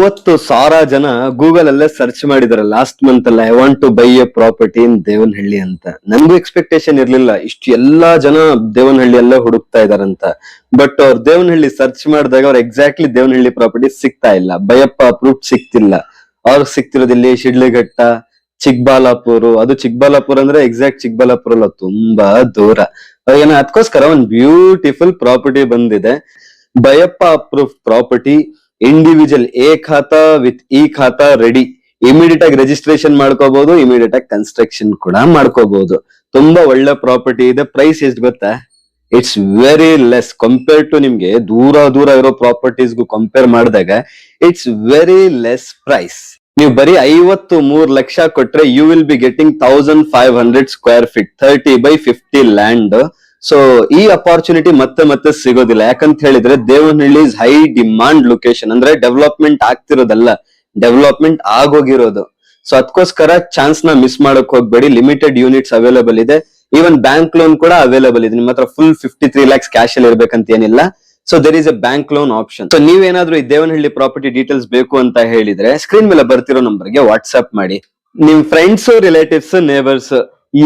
50,000 ಜನ ಗೂಗಲ್ ಅಲ್ಲೇ ಸರ್ಚ್ ಮಾಡಿದಾರೆ ಲಾಸ್ಟ್ ಮಂತ್ ಅಲ್ಲ, I want to buy a property in Devanahalli ಅಂತ. ನನ್ಗೂ ಎಕ್ಸ್ಪೆಕ್ಟೇಷನ್ ಇರ್ಲಿಲ್ಲ ಇಷ್ಟು ಎಲ್ಲಾ ಜನ ದೇವನಹಳ್ಳಿ ಅಲ್ಲೇ ಹುಡುಕ್ತಾ ಇದಾರಂತ. ಬಟ್ ಅವ್ರು ದೇವನಹಳ್ಳಿ ಸರ್ಚ್ ಮಾಡಿದಾಗ ಅವ್ರು ಎಕ್ಸಾಕ್ಟ್ಲಿ ದೇವನಹಳ್ಳಿ ಪ್ರಾಪರ್ಟಿ ಸಿಗ್ತಾ ಇಲ್ಲ, ಬೈಯಪ್ಪ ಅಪ್ರೂವ್ ಸಿಗ್ತಿಲ್ಲ. ಅವ್ರಿಗೆ ಸಿಗ್ತಿರೋದಿಲ್ಲಿ ಶಿಡ್ಲಘಟ್ಟ, ಚಿಕ್ಕಬಳ್ಳಾಪುರ. ಅದು ಚಿಕ್ಕಬಳ್ಳಾಪುರ ಅಂದ್ರೆ ಎಕ್ಸಾಕ್ಟ್ ಚಿಕ್ಕಬಳ್ಳಾಪುರ ಅಲ್ಲ, ತುಂಬಾ ದೂರ. ಏನೋ ಅದಕ್ಕೋಸ್ಕರ ಒಂದ್ ಬ್ಯೂಟಿಫುಲ್ ಪ್ರಾಪರ್ಟಿ ಬಂದಿದೆ, BIAAPA approve property. Individual A khata with E khata ready. Immediate ಆಗಿ ರಿಜಿಸ್ಟ್ರೇಷನ್ ಮಾಡ್ಕೋಬಹುದು, ಇಮಿಡಿಯೇಟ್ ಆಗಿ ಕನ್ಸ್ಟ್ರಕ್ಷನ್ ಕೂಡ ಮಾಡ್ಕೋಬಹುದು. ತುಂಬಾ ಒಳ್ಳೆ ಪ್ರಾಪರ್ಟಿ ಇದೆ. ಪ್ರೈಸ್ ಎಷ್ಟು ಗೊತ್ತಾ? It's very less compare to ನಿಮ್ಗೆ ದೂರ ದೂರ ಇರೋ ಪ್ರಾಪರ್ಟೀಸ್ಗೂ ಕಂಪೇರ್ ಮಾಡಿದಾಗ ಇಟ್ಸ್ ವೆರಿ ಲೆಸ್ ಪ್ರೈಸ್. ನೀವು ಬರೀ 53 ಲಕ್ಷ ಕೊಟ್ರೆ you will be getting 1500 square feet 30/50 land. So ಈ ಅಪಾರ್ಚುನಿಟಿ ಮತ್ತೆ ಮತ್ತೆ ಸಿಗೋದಿಲ್ಲ. ಯಾಕಂತ ಹೇಳಿದ್ರೆ Devanahalli is high demand location. ಅಂದ್ರೆ ಡೆವಲಪ್ಮೆಂಟ್ ಆಗ್ತಿರೋದಲ್ಲ, ಡೆವಲಪ್ಮೆಂಟ್ ಆಗೋಗಿರೋದು. ಸೊ ಅದಕ್ಕೋಸ್ಕರ ಚಾನ್ಸ್ ನ ಮಿಸ್ ಮಾಡಕ್ ಹೋಗ್ಬೇಡಿ. ಲಿಮಿಟೆಡ್ ಯೂನಿಟ್ಸ್ ಅವೈಲೇಬಲ್ ಇದೆ. ಈವನ್ ಬ್ಯಾಂಕ್ ಲೋನ್ ಕೂಡ ಅವೈಲೇಬಲ್ ಇದೆ. ನಿಮ್ಮ ಹತ್ರ ಫುಲ್ 53 lakhs ಕ್ಯಾಶ್ ಅಲ್ಲಿ ಇರ್ಬೇಕಂತ ಏನಿಲ್ಲ. So there is a bank loan option. So ನೀವೇನಾದ್ರೂ ಈ ದೇವನಹಳ್ಳಿ ಪ್ರಾಪರ್ಟಿ ಡೀಟೇಲ್ಸ್ ಬೇಕು ಅಂತ ಹೇಳಿದ್ರೆ ಸ್ಕ್ರೀನ್ ಮೇಲೆ ಬರ್ತಿರೋ ನಂಬರ್ಗೆ ವಾಟ್ಸ್ಆಪ್ ಮಾಡಿ. ನಿಮ್ ಫ್ರೆಂಡ್ಸ್, ರಿಲೇಟಿವ್ಸ್, ನೇಬರ್ಸ್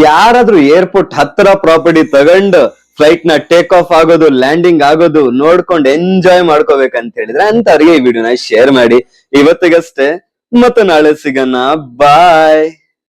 ಯಾರಾದ್ರೂ ಏರ್ಪೋರ್ಟ್ ಹತ್ತಿರ ಪ್ರಾಪರ್ಟಿ ತಗೊಂಡು ಫ್ಲೈಟ್ ನ ಟೇಕ್ ಆಫ್ ಆಗೋದು, ಲ್ಯಾಂಡಿಂಗ್ ಆಗೋದು ನೋಡ್ಕೊಂಡು ಎಂಜಾಯ್ ಮಾಡ್ಕೋಬೇಕಂತ ಹೇಳಿದ್ರೆ ಅಂತವ್ರಿಗೆ ಈ ವಿಡಿಯೋನ ಶೇರ್ ಮಾಡಿ. ಇವತ್ತಿಗಷ್ಟೇ, ಮತ್ತೆ ನಾಳೆ ಸಿಗೋಣ. ಬಾಯ್.